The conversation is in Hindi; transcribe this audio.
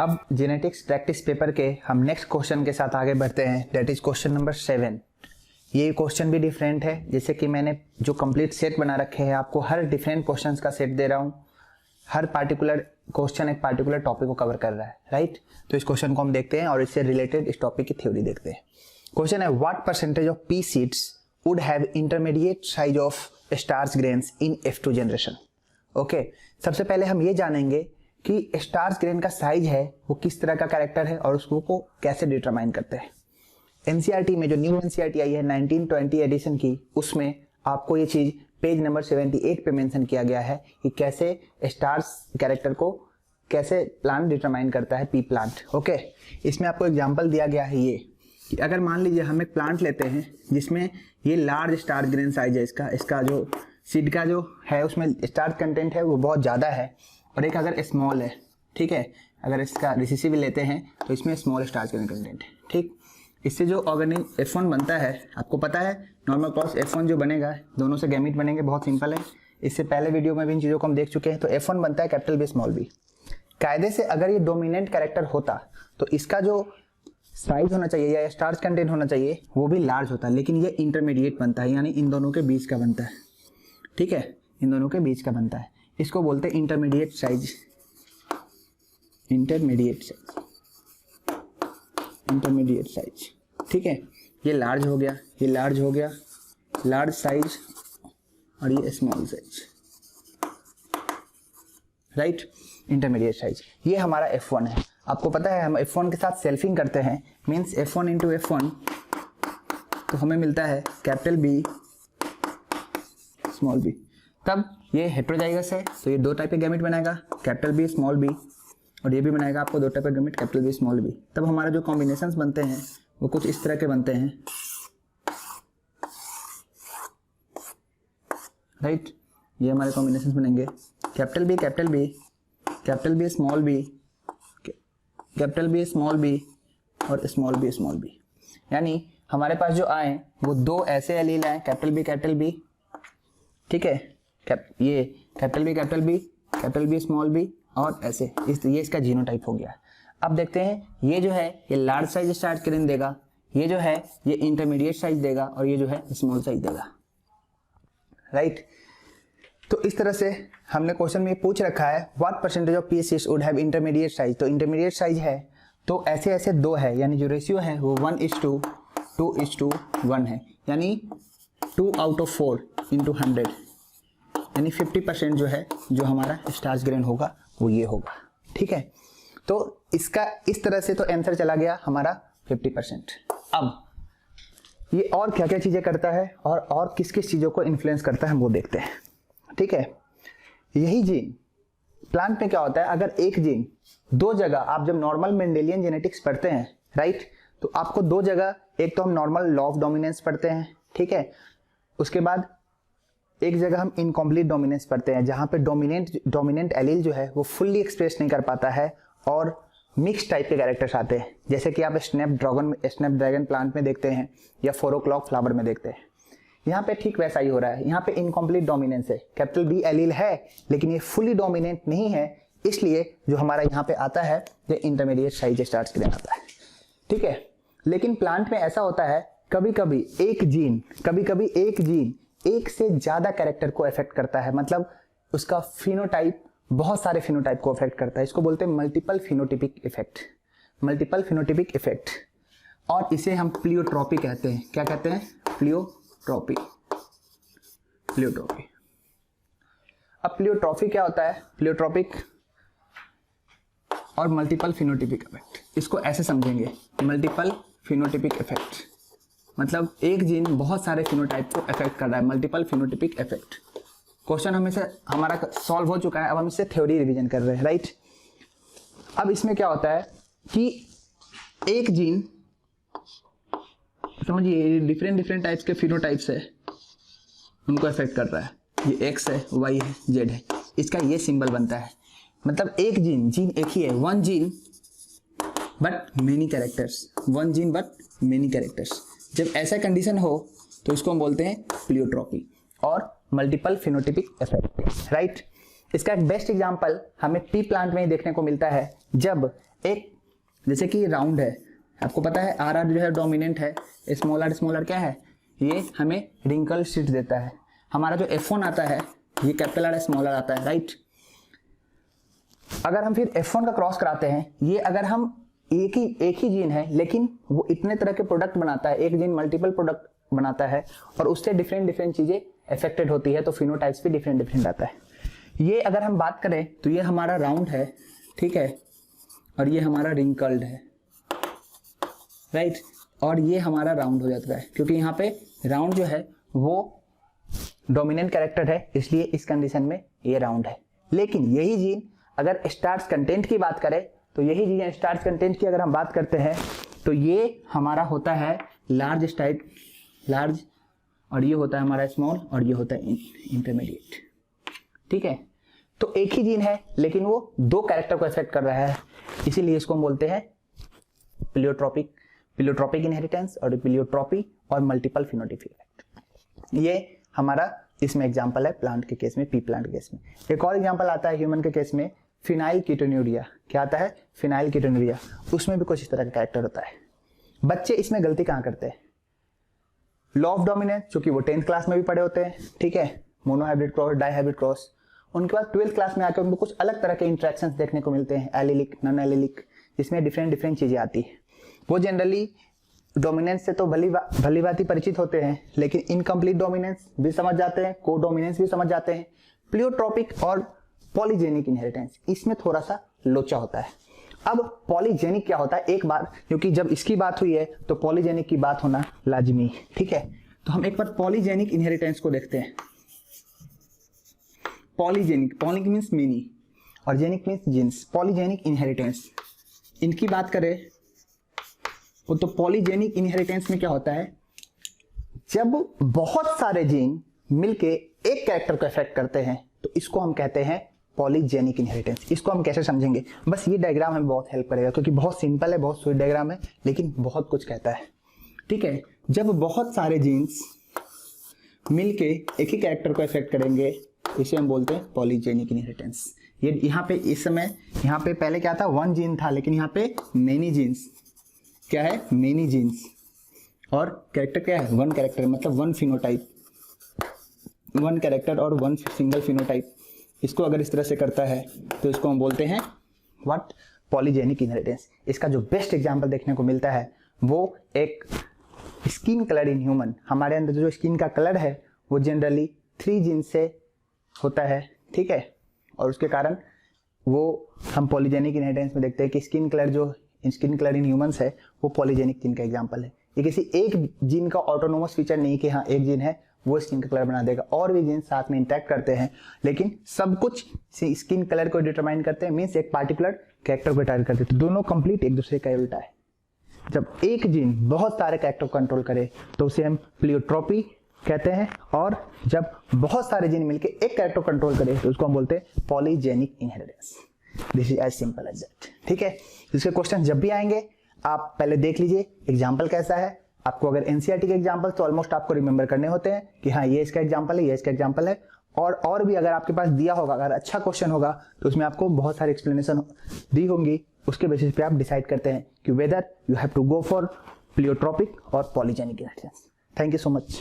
अब जेनेटिक्स प्रैक्टिस पेपर के हम नेक्स्ट क्वेश्चन के साथ आगे बढ़ते हैं, दैट इज क्वेश्चन नंबर 7। ये क्वेश्चन भी डिफरेंट है, जैसे कि मैंने जो कंप्लीट सेट बना रखे हैं आपको हर डिफरेंट क्वेश्चंस का सेट दे रहा हूँ। हर पार्टिकुलर क्वेश्चन एक पार्टिकुलर टॉपिक को कवर कर रहा है, राइट। तो इस क्वेश्चन को हम देखते हैं और इससे रिलेटेड इस टॉपिक की थ्योरी देखते हैं। क्वेश्चन है what percentage of P seeds would have intermediate size of starch grains in F2 generation. Okay, सबसे पहले हम ये जानेंगे कि स्टार्च ग्रेन का साइज है वो किस तरह का कैरेक्टर है और उसको कैसे डिटरमाइन करते हैं। एनसीईआरटी में जो न्यू एनसीईआरटी आई है 1920 एडिशन की, उसमें आपको ये चीज पेज नंबर 78 पे मेंशन किया गया है कि कैसे स्टार्च कैरेक्टर को कैसे प्लांट डिटरमाइन करता है, पी प्लांट। ओके, इसमें आपको एग्जांपल दिया गया है ये कि अगर मान लीजिए हम एक प्लांट लेते हैं जिसमें ये लार्ज स्टार्च ग्रेन साइज है, इसका जो सीड का जो है उसमें स्टार्च कंटेंट है वो बहुत ज़्यादा है, और एक अगर स्मॉल है, ठीक है, अगर इसका रिसेसिव लेते हैं तो इसमें स्मॉल स्टार्च ग्रेन कंटेंट है, ठीक। इससे जो ऑर्गेनिज्म F1 बनता है, आपको पता है नॉर्मल क्रॉस F1 जो बनेगा, दोनों से गैमीट बनेंगे, बहुत सिंपल है। इससे पहले वीडियो में भी इन चीज़ों को हम देख चुके हैं। तो F1 बनता है कैपिटल बी स्मॉल बी। कायदे से अगर ये डोमिनेंट कैरेक्टर होता तो इसका जो साइज होना चाहिए या स्टार्च कंटेंट होना चाहिए वो भी लार्ज होता है, लेकिन ये इंटरमीडिएट बनता है, यानी इन दोनों के बीच का बनता है, ठीक है, इन दोनों के बीच का बनता है। इसको बोलते हैं इंटरमीडिएट साइज, इंटरमीडिएट साइज, ठीक है। ये लार्ज हो गया, ये लार्ज हो गया, लार्ज साइज, और ये small size, right, intermediate size. ये हमारा F1 है। आपको पता है हम F1 के साथ सेल्फिंग करते हैं, मीन्स F1 इंटू F1, तो हमें मिलता है कैपिटल बी स्मॉल बी। तब ये हेटेरोजाइगस है तो ये दो टाइप के गैमेट बनाएगा, कैपिटल बी स्मॉल बी, और ये भी बनाएगा आपको दो टाइप के gamete, capital B small B. तब हमारा जो कॉम्बिनेशंस बनते हैं वो कुछ इस तरह के बनते हैं, राइट। ये हमारे कॉम्बिनेशंस बनेंगे capital B capital B, capital B small B, capital B small B, और स्मॉल बी। यानी हमारे पास जो आए वो दो ऐसे एलील आए, कैपिटल बी, ठीक है, ये कैपिटल बी स्मॉल बी, और ऐसे ये इसका जीनोटाइप हो गया। अब देखते हैं ये जो है ये लार्ज साइज स्टार्च ग्रेन देगा, ये जो है ये इंटरमीडिएट साइज देगा, और ये जो है स्मॉल साइज देगा, राइट। तो इस तरह से हमने क्वेश्चन में पूछ रखा है what percentage of P seeds would have intermediate size. तो इंटरमीडिएट साइज है तो ऐसे दो है, यानी जो रेशियो है वो 1:2:1 है, यानी 2 आउट ऑफ 4 इंटू 100, यानी 50% जो है जो हमारा स्टार्च ग्रेन होगा वो ये होगा, ठीक है। तो इसका इस तरह से तो आंसर चला गया हमारा 50%। अब ये और क्या क्या चीजें करता है और किस किस चीजों को इन्फ्लुएंस करता है हम वो देखते हैं, ठीक है। यही जीन प्लांट में क्या होता है, अगर एक जीन दो जगह, आप जब नॉर्मल मेंडेलियन जेनेटिक्स पढ़ते हैं, राइट, तो आपको दो जगह, एक तो हम नॉर्मल लॉ ऑफ डोमिनेंस पढ़ते हैं, ठीक है, उसके बाद एक जगह हम इनकम्प्लीट डोमिनेंस पढ़ते हैं, जहां पे डोमिनेंट एलील जो है वो फुल्ली एक्सप्रेस नहीं कर पाता है और मिक्स टाइप के कैरेक्टर्स आते हैं, जैसे कि आप स्नैपड्रैगन प्लांट में देखते हैं या 4 o'clock फ्लावर में देखते हैं। यहाँ पे ठीक वैसा ही हो रहा है, यहाँ पे इनकम्प्लीट डोमिनेंस है, कैपिटल बी एलील है लेकिन ये फुली डोमिनेंट नहीं है, इसलिए जो हमारा यहाँ पे आता है ये इंटरमीडिएट साइज स्टार्च ग्रेन आता है, ठीक है। लेकिन प्लांट में ऐसा होता है कभी कभी एक जीन एक से ज्यादा कैरेक्टर को अफेक्ट करता है, मतलब उसका फिनोटाइप बहुत सारे फिनोटाइप को अफेक्ट करता है। इसको बोलते हैं मल्टीपल फिनोटिपिक इफेक्ट, और इसे हम प्लियोट्रॉपी कहते हैं। क्या कहते हैं? प्लियोट्रॉपी। अब प्लियोट्रॉपी क्या होता है? प्लियोट्रॉपिक और मल्टीपल फिनोटिपिक इफेक्ट, इसको ऐसे समझेंगे, मल्टीपल फिनोटिपिक इफेक्ट मतलब एक जीन बहुत सारे फिनोटाइप को अफेक्ट कर रहा है, मल्टीपल फिनोटिपिक इफेक्ट। क्वेश्चन हमारा सॉल्व हो चुका है, अब हम इससे थ्योरी रिवीजन कर रहे हैं, राइट। अब इसमें क्या होता है कि एक जीन, समझिए डिफरेंट टाइप्स के फिनोटाइप्स है, उनको अफेक्ट कर रहा है। ये एक्स है, वाई है, जेड है, इसका ये सिंबल बनता है। मतलब एक जीन एक ही है, one gene but many characters, जब ऐसा कंडीशन हो तो इसको हम बोलते हैं प्लियोट्रॉपी और मल्टीपल फिनोटिपिक इफेक्ट, राइट। इसका एक बेस्ट एग्जांपल हमें पी प्लांट में ही देखने को मिलता है, जब एक जैसे कि राउंड है, आपको पता है आर आर जो है डोमिनेंट है, स्मॉलर क्या है, ये हमें रिंकल शीट देता है। हमारा जो F1 आता है ये कैपिटल आर स्मॉलर आता है, राइट। अगर हम फिर F1 का क्रॉस कराते हैं, ये अगर हम एक ही जीन है लेकिन वो इतने तरह के प्रोडक्ट बनाता है, एक जीन मल्टीपल प्रोडक्ट बनाता है और उससे डिफरेंट चीजें अफेक्टेड होती है, तो फिनोटाइप्स भी डिफरेंट आता है। ये अगर हम बात करें तो ये हमारा राउंड है, ठीक है, और ये हमारा रिंकल्ड है, राइट, और ये हमारा राउंड हो जाता है क्योंकि यहाँ पे राउंड जो है वो डोमिनेंट कैरेक्टर है, इसलिए इस कंडीशन में ये राउंड है। लेकिन यही जीन अगर स्टार्च कंटेंट की बात करें तो यही जीन स्टार्च कंटेंट की अगर हम बात करते हैं तो ये हमारा होता है लार्ज, और ये होता है हमारा स्मॉल, और ये होता है इंटरमीडिएट, ठीक है। तो एक ही जीन है लेकिन वो दो कैरेक्टर को इफेक्ट कर रहा है, इसीलिए इसको हम बोलते हैं प्लियोट्रॉपिक इनहेरिटेंस और प्लियोट्रॉपी और मल्टीपल फिनोटाइपिक इफेक्ट। ये हमारा इसमें एग्जांपल है प्लांट के केस में, पी प्लांट के केस में। एक और एग्जांपल आता है ह्यूमन के केस में, फिनाइल कीटोन्यूरिया। क्या आता है? Phenyl ketonuria. उसमें भी कुछ इस तरह का कैरेक्टर होता है। बच्चे इसमें गलती कहाँ करते हैं? लॉ ऑफ डोमिनेंस, जो कि वो 10th क्लास में भी पढ़े होते हैं, ठीक है, मोनोहाइब्रिड क्रॉस, डाइहाइब्रिड क्रॉस। उनके बाद 12th क्लास में आकर उनको कुछ अलग तरह के इंटरेक्शंस देखने को मिलते हैं, एलिलिक, नॉन एलिलिक, जिसमें डिफरेंट चीजें आती है। वो जनरली डोमिनेंस से तो भली भांति परिचित होते हैं, लेकिन इनकम्प्लीट डोमिनेंस भी समझ जाते हैं, को डोमिनेंस भी समझ जाते हैं। प्लियोट्रॉपिक और पॉलीजेनिक इनहेरिटेंस, इसमें थोड़ा सा लोचा होता है। अब पॉलीजेनिक क्या होता है, एक बार, क्योंकि जब इसकी बात हुई है तो पॉलीजेनिक की बात होना लाजमी, ठीक है। तो हम एक बार पॉलीजेनिक इनहेरिटेंस को देखते हैं। पॉलीजेनिक मीन्स मेनी और genic means genes. Polygenic inheritance, इनकी बात करें तो पॉलीजेनिक इनहेरिटेंस में क्या होता है, जब बहुत सारे जीन मिलके एक कैरेक्टर को इफेक्ट करते हैं तो इसको हम कहते हैं पॉलीजेनिक इनहेरिटेंस। इसको हम कैसे समझेंगे, बस ये डायग्राम हमें बहुत हेल्प करेगा, क्योंकि बहुत सिंपल है, बहुत स्वीट डायग्राम है, लेकिन बहुत कुछ कहता है, ठीक है। जब बहुत सारे जीन्स मिलके एक ही कैरेक्टर को इफेक्ट करेंगे, इसे हम बोलते हैं पॉलीजेनिक इनहेरिटेंस। ये यहाँ पे इस समय, यहाँ पे पहले क्या था, वन जीन था, लेकिन यहाँ पे मेनी जीन्स, क्या है, मेनी जीन्स, और कैरेक्टर क्या है, वन कैरेक्टर, मतलब वन फिनोटाइप, वन कैरेक्टर और वन सिंगल फिनोटाइप। इसको अगर इस तरह से करता है तो इसको हम बोलते हैं व्हाट, पॉलीजेनिक इनहेरिटेंस। इसका जो बेस्ट एग्जांपल देखने को मिलता है वो एक स्किन कलर इन ह्यूमन। हमारे अंदर जो स्किन का कलर है वो जनरली 3 जीन से होता है, ठीक है, और उसके कारण वो हम पॉलीजेनिक इनहेरिटेंस में देखते हैं कि स्किन कलर इन ह्यूमंस है वो पॉलीजेनिक जीन का एग्जांपल है। ये किसी एक जीन का ऑटोनोमस फीचर नहीं कि हाँ एक जीन है वो स्किन का कलर बना देगा, और भी जीन साथ में इंटरेक्ट करते हैं, लेकिन सब कुछ स्किन कलर को डिटरमाइन करते हैं, मींस एक पार्टिकुलर कैरेक्टर को टारगेट करते हैं। तो दोनों कंप्लीट एक दूसरे का उल्टा है। जब एक जीन बहुत सारे कैरेक्टर को कंट्रोल करे तो उसे हम प्लियोट्रॉपी कहते हैं, और जब बहुत सारे जीन मिलकर एक कैरेक्टर को कंट्रोल करे तो उसको हम बोलते हैं polygenic inheritance. This is as simple as that, ठीक है। इसके क्वेश्चन जब भी आएंगे आप पहले देख लीजिए एग्जाम्पल कैसा है। आपको अगर एनसीईआरटी के एग्जाम्पल तो ऑलमोस्ट आपको रिमेंबर करने होते हैं कि हाँ ये इसका एग्जाम्पल है, ये इसका एग्जाम्पल है, और भी अगर आपके पास दिया होगा, अगर अच्छा क्वेश्चन होगा तो उसमें आपको बहुत सारी एक्सप्लेनेशन दी होंगी, उसके बेसिस पे आप डिसाइड करते हैं कि whether you have to go for pleiotropic और polygenic inheritance. Thank you so much.